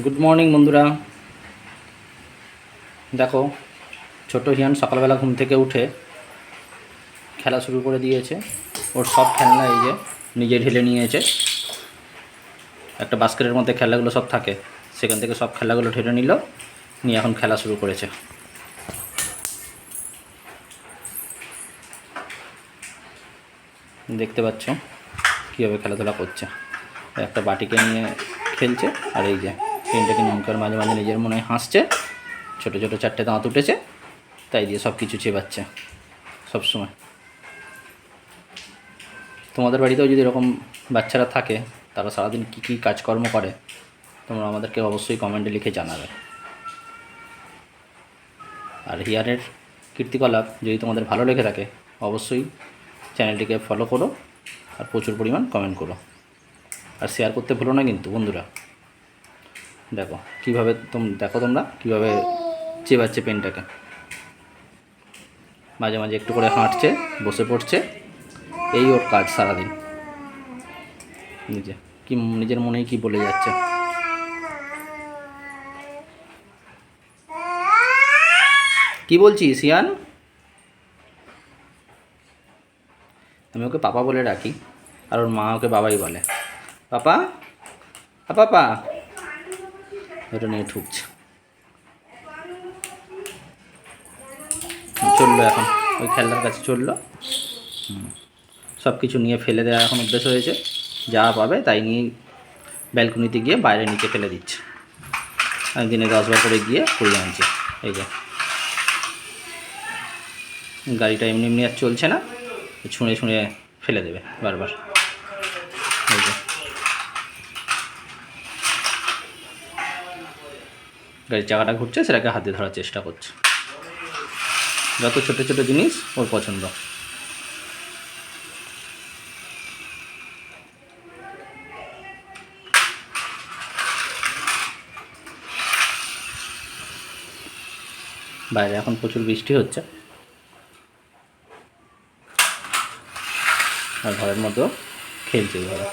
Good morning বন্ধুরা। দেখো, ছোট হিয়ান সকালবেলা ঘুম থেকে উঠে খেলা শুরু করে দিয়েছে। ওর সব খেলনা এই যে নিজে ঢেলে নিয়েছে। একটা বাস্কেটের মধ্যে খেলাগুলো সব থাকে, সেখান থেকে সব খেলাগুলো ঢেলে নিল, নিয়ে এখন খেলা শুরু করেছে। দেখতে পাচ্ছ কীভাবে খেলাধুলা করছে। একটা বাটিকে নিয়ে খেলছে, আর এই যে পেনটাকে নিমকার মাঝে মাঝে নিজের মনে হাসছে। ছোটো ছোটো 4টে দাঁত উঠেছে, তাই দিয়ে সব কিছু চেবাচ্ছে সবসময়। তোমাদের বাড়িতেও যদি এরকম বাচ্চারা থাকে, তারা সারাদিন কী কী কাজকর্ম করে, তোমরা আমাদেরকে অবশ্যই কমেন্টে লিখে জানাবে। আর হিয়ারের কীর্তিকলাপ যদি তোমাদের ভালো লেগে থাকে, অবশ্যই চ্যানেলটিকে ফলো করো আর প্রচুর পরিমাণ কমেন্ট করো, আর শেয়ার করতে ভুলো না কিন্তু বন্ধুরা। দেখো কীভাবে তোমরা কীভাবে চেবাচ্ছে পেনটাকে। মাঝে মাঝে একটু করে হাঁটছে, বসে পড়ছে, এই ওর কাজ সারাদিন। নিজের মনেই কি বলে যাচ্ছে। কি বলছিস ইয়ান? আমি ওকে পাপা বলে ডাকি, আর ওর মা ওকে বাবাই বলে। পাপা, পাপা, ওটা নিয়ে ঠুকছে। চললো এখন ওই খেলনার কাছে চললো। সব কিছু নিয়ে ফেলে দেওয়া এখন অভ্যেস হয়েছে। যা পাবে তাই নিয়ে ব্যালকনিতে গিয়ে বাইরে নিচে ফেলে দিচ্ছে। আমি দিনে 10বার করে গিয়ে কুড়িয়ে আনছি। এই যে গাড়িটা এমনি এমনি আর চলছে না, ছুঁড়ে ছুঁড়ে ফেলে দেবে বারবার। এই যে গাড়ির চাকাটা ঘুরছে, সেটাকে হাতে ধরার চেষ্টা করছে। যত ছোটো ছোটো জিনিস ওর পছন্দ। বাইরে এখন প্রচুর বৃষ্টি হচ্ছে, আর ঘরের মধ্যেও খেলছে এইভাবে।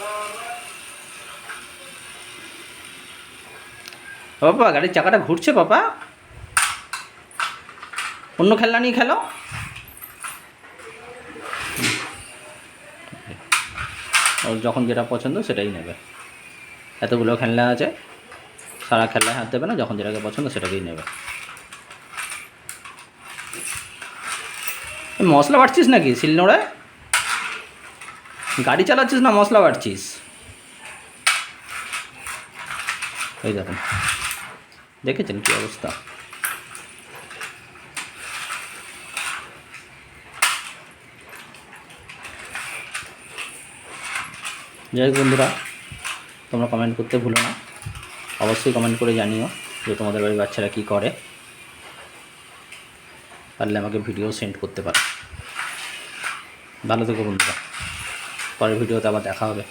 বাবা, গাড়ির চাকাটা ঘুরছে বাবা, অন্য খেলনা নিয়ে খেলো। ওর যখন যেটা পছন্দ সেটাই নেবে। এতগুলো খেলনা আছে, সারা খেলনায় হাত দেবে না, যখন যেটাকে পছন্দ সেটাকেই নেবে। মশলা বাটছিস নাকি শিলনোড়ায়? গাড়ি চালাচ্ছিস না মশলা বাটছিস? এই দেখুন, দেখেছেন কী অবস্থা। যাই হোক বন্ধুরা, তোমরা কমেন্ট করতে ভুলো না। অবশ্যই কমেন্ট করে জানিও যে তোমাদের বাড়ির বাচ্চারা কী করে। পারলে আমাকে ভিডিও সেন্ড করতে পারো। ভালো থেকো বন্ধুরা, পরের ভিডিওতে আবার দেখা হবে।